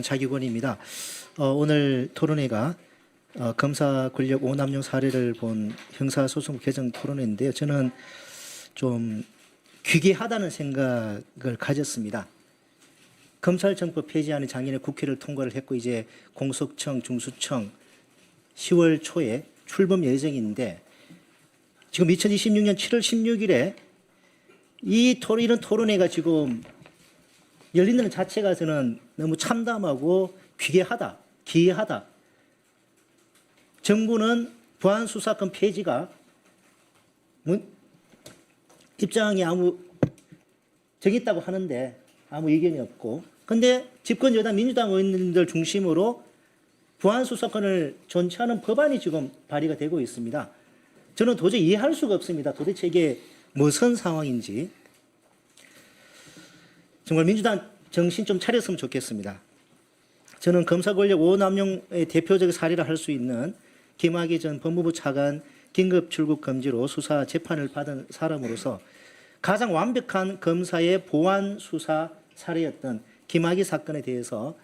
자기권입니다. 오늘 토론회가 검사 권력 오남용 사례를 본 형사소송 개정 토론회인데요. 저는 좀 귀괴하다는 생각을 가졌습니다. 검찰청법 폐지안이 작년에 국회를 통과를 했고 이제 공소청, 중수청 10월 초에 출범 예정인데 지금 2026년 7월 16일에 이런 토론회가 지금 열린다는 자체가 저는 너무 참담하고 귀괴하다, 기이하다. 정부는 보안수사권 폐지가 입장이 정했다고 하는데 아무 의견이 없고, 근데 집권 여당 민주당 의원님들 중심으로 보안수사권을 존치하는 법안이 지금 발의가 되고 있습니다. 저는 도저히 이해할 수가 없습니다. 도대체 이게 무슨 상황인지. 정말 민주당 정신 좀 차렸으면 좋겠습니다. 저는 검사 권력 오남용의 대표적 사례라 할 수 있는 김학의 전 법무부 차관 긴급 출국 금지로 수사 재판을 받은 사람으로서 가장 완벽한 검사의 보안 수사 사례였던 김학의 사건에 대해서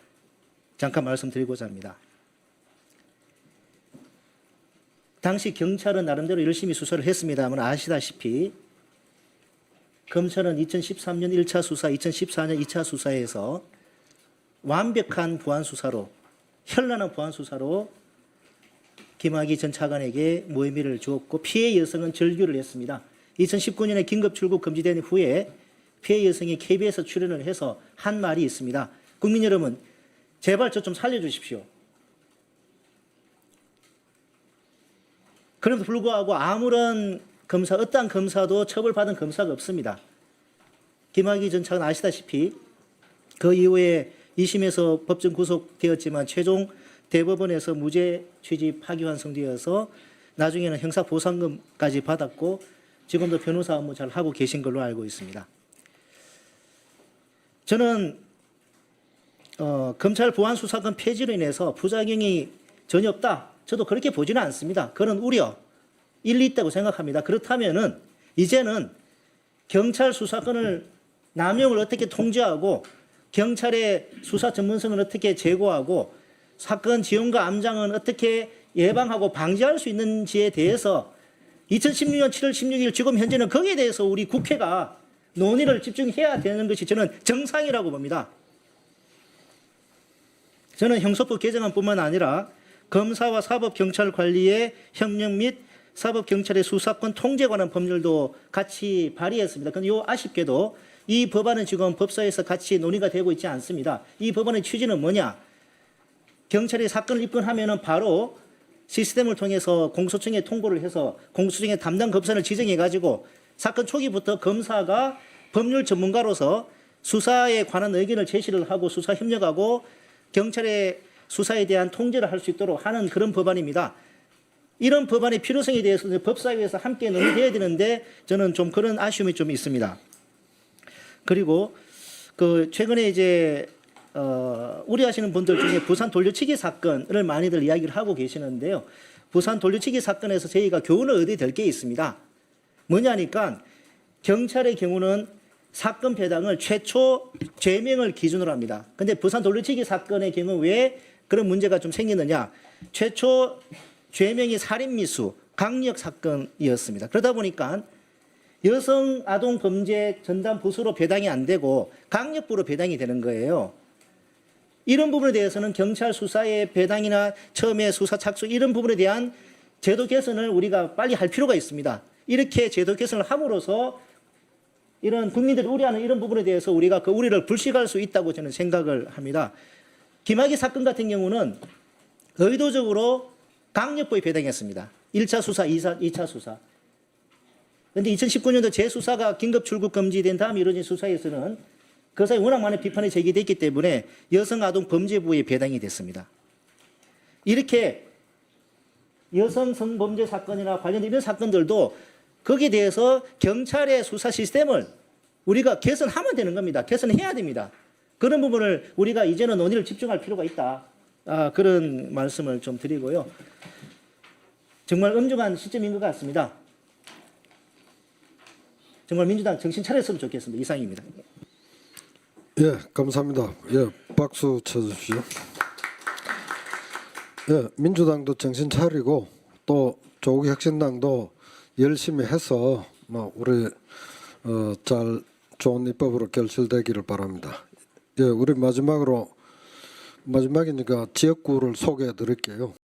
잠깐 말씀드리고자 합니다. 당시 경찰은 나름대로 열심히 수사를 했습니다만 아시다시피 검찰은 2013년 1차 수사, 2014년 2차 수사에서 완벽한 보안수사로, 현란한 보안수사로 김학의 전 차관에게 무혐의를 주었고 피해 여성은 절규를 했습니다. 2019년에 긴급 출국 금지된 후에 피해 여성이 KBS에 출연을 해서 한 말이 있습니다. 국민 여러분, 제발 저 좀 살려주십시오. 그럼에도 불구하고 아무런 검사, 어떠한 검사도 처벌받은 검사가 없습니다. 김학의 전 차관 아시다시피 그 이후에 2심에서 법정 구속되었지만 최종 대법원에서 무죄 취지 파기환송되어서 나중에는 형사보상금까지 받았고 지금도 변호사 업무 잘 하고 계신 걸로 알고 있습니다. 저는 검찰 보안수사권 폐지로 인해서 부작용이 전혀 없다. 저도 그렇게 보지는 않습니다. 그런 우려 일리 있다고 생각합니다. 그렇다면은 이제는 경찰 수사권을 남용을 어떻게 통제하고 경찰의 수사 전문성을 어떻게 제고하고 사건 지원과 암장은 어떻게 예방하고 방지할 수 있는지에 대해서 2016년 7월 16일 지금 현재는 거기에 대해서 우리 국회가 논의를 집중해야 되는 것이 저는 정상이라고 봅니다. 저는 형소법 개정안뿐만 아니라 검사와 사법경찰 관리의 협력 및 사법경찰의 수사권 통제에 관한 법률도 같이 발의했습니다. 그런데 아쉽게도 이 법안은 지금 법사위에서 같이 논의가 되고 있지 않습니다. 이 법안의 취지는 뭐냐? 경찰이 사건을 입건하면 바로 시스템을 통해서 공소청에 통보를 해서 공소청에 담당 검사를 지정해가지고 사건 초기부터 검사가 법률 전문가로서 수사에 관한 의견을 제시를 하고 수사 협력하고 경찰의 수사에 대한 통제를 할 수 있도록 하는 그런 법안입니다. 이런 법안의 필요성에 대해서 법사위에서 함께 논의돼야 되는데 저는 좀 그런 아쉬움이 좀 있습니다. 그리고 최근에 이제 우려하시는 분들 중에 부산 돌려치기 사건을 많이들 이야기를 하고 계시는데요. 부산 돌려치기 사건에서 저희가 교훈을 얻어야 될 게 있습니다. 뭐냐니까 경찰의 경우는 사건 배당을 최초 죄명을 기준으로 합니다. 그런데 부산 돌려치기 사건의 경우 왜 그런 문제가 좀 생기느냐. 최초 죄명이 살인미수, 강력 사건이었습니다. 그러다 보니까 여성 아동 범죄 전담 부수로 배당이 안 되고 강력부로 배당이 되는 거예요. 이런 부분에 대해서는 경찰 수사의 배당이나 처음에 수사 착수 이런 부분에 대한 제도 개선을 우리가 빨리 할 필요가 있습니다. 이렇게 제도 개선을 함으로써 이런 국민들이 우려하는 이런 부분에 대해서 우리가 그 우려를 불식할 수 있다고 저는 생각을 합니다. 김학의 사건 같은 경우는 의도적으로 강력부에 배당했습니다. 1차 수사, 2차 수사. 그런데 2019년도 재수사가 긴급 출국 금지된 다음 이루어진 수사에서는 그 사이 워낙 많은 비판이 제기됐기 때문에 여성아동 범죄부에 배당이 됐습니다. 이렇게 여성 성범죄 사건이나 관련된 이런 사건들도 거기에 대해서 경찰의 수사 시스템을 우리가 개선하면 되는 겁니다. 개선해야 됩니다. 그런 부분을 우리가 이제는 논의를 집중할 필요가 있다. 그런 말씀을 좀 드리고요. 정말 엄중한 시점인 것 같습니다. 정말 민주당 정신 차렸으면 좋겠습니다. 이상입니다. 예, 감사합니다. 예, 박수 쳐주십시오. 예, 민주당도 정신 차리고 또 조국 혁신당도 열심히 해서 우리 잘 좋은 입법으로 결실되기를 바랍니다. 예, 우리 마지막이니까 지역구를 소개해 드릴게요.